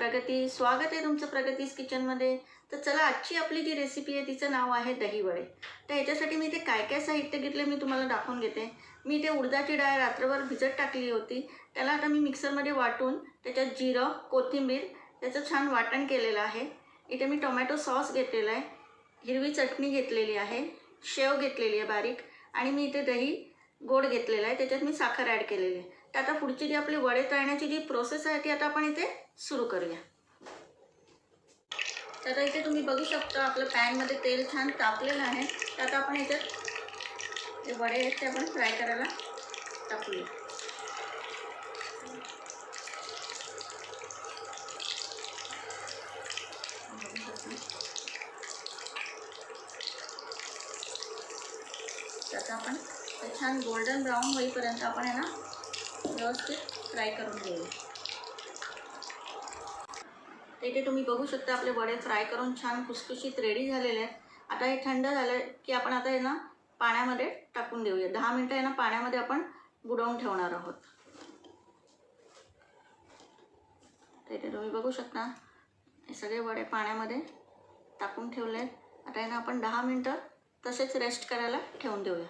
प्रगती. स्वागत आहे तुमचं प्रगतीज किचनमध्ये. तर चला, आजची आपली जी रेसिपी आहे तिचं नाव आहे दही वडे. तर याच्यासाठी मी इथे काय काय साहित्य घेतले मी तुम्हाला दाखवून घेते. मी इथे उडदाची डाळ रात्रभर भिजत टाकली होती. त्याला आता मी मिक्सरमध्ये वाटून त्याच्यात जिरं, कोथिंबीर त्याचं छान वाटण केलेलं आहे. इथे मी टोमॅटो सॉस घेतलेला आहे, हिरवी चटणी घेतलेली आहे, शेव घेतलेली आहे बारीक, आणि मी इथे दही गोड घेतलेला आहे, त्याच्यात मी साखर ॲड केलेली आहे. तर आता पुढची जी आपली वडे तळण्याची जी प्रोसेस आहे ती आता आपण इथे सुरू करूया. तर आता इथे तुम्ही बघू शकता आपलं पॅनमध्ये तेल छान तापलेलं आहे. तर आता आपण याच्यात जे वडे आहेत ते आपण फ्राय करायला टाकूया. आता आपण छान गोल्डन ब्राऊन होईपर्यंत आपण आहे ना व्यवस्थित फ्राय करून घेऊया. इथे तुम्ही बघू शकता आपले वडे फ्राय करून छान खुसखुशीत रेडी झालेले आहेत. आता हे थंड झालं की आपण आता आहे ना पाण्यामध्ये टाकून देऊया. 10 मिनटं आहे ना पाण्यामध्ये आपण बुडवून ठेवणार आहोत. इथे तुम्ही बघू शकता हे सगळे वडे पाण्यामध्ये टाकून ठेवले आहेत. आता आहे ना आपण 10 मिनटं तसेच रेस्ट करायला ठेवून देऊया.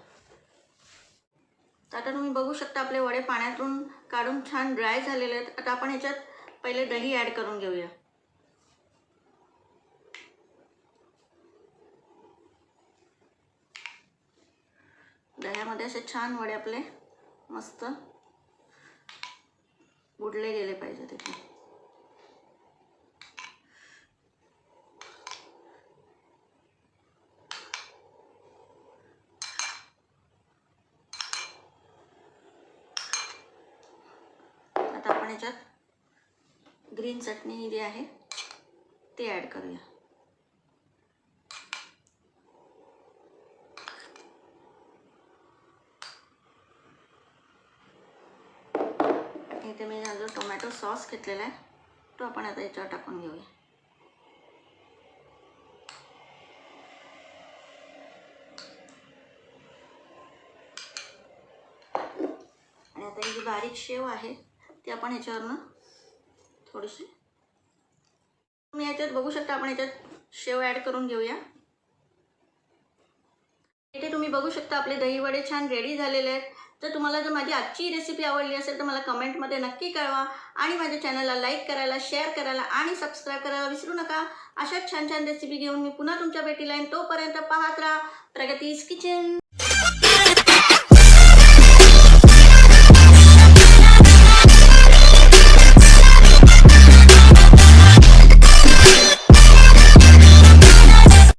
आता तुम्ही बघू शकता आपले वडे पाण्यातून काढून छान ड्राय झालेले आहेत. आता आपण ह्याच्यात पहिले दही ॲड करून घेऊया. दह्यामध्ये असे छान वडे आपले मस्त बुडले गेले पाहिजे. तिथे आता आपण याच्यात ग्रीन चटणी जी आहे ती ॲड करूया. इथे मी जो टोमॅटो सॉस घेतलेला आहे तो आपण आता याच्यावर टाकून घेऊया. आणि आता ही जी बारीक शेव आहे ती आपण ह्याच्यावरनं थोडीशी तुम्ही याच्यात बघू शकता. आपण याच्यात शेव ॲड करून घेऊया. इथे तुम्ही बघू शकता आपले दही वडे छान रेडी झालेले आहेत. तर तुम्हाला जर माझी आजची रेसिपी आवडली असेल तर मला कमेंटमध्ये नक्की कळवा, आणि माझ्या चॅनलला लाईक करायला, शेअर करायला आणि सबस्क्राईब करायला विसरू नका. अशाच छान छान रेसिपी घेऊन मी पुन्हा तुमच्या भेटीला येईन. तोपर्यंत पाहत राहा प्रगतीज किचन.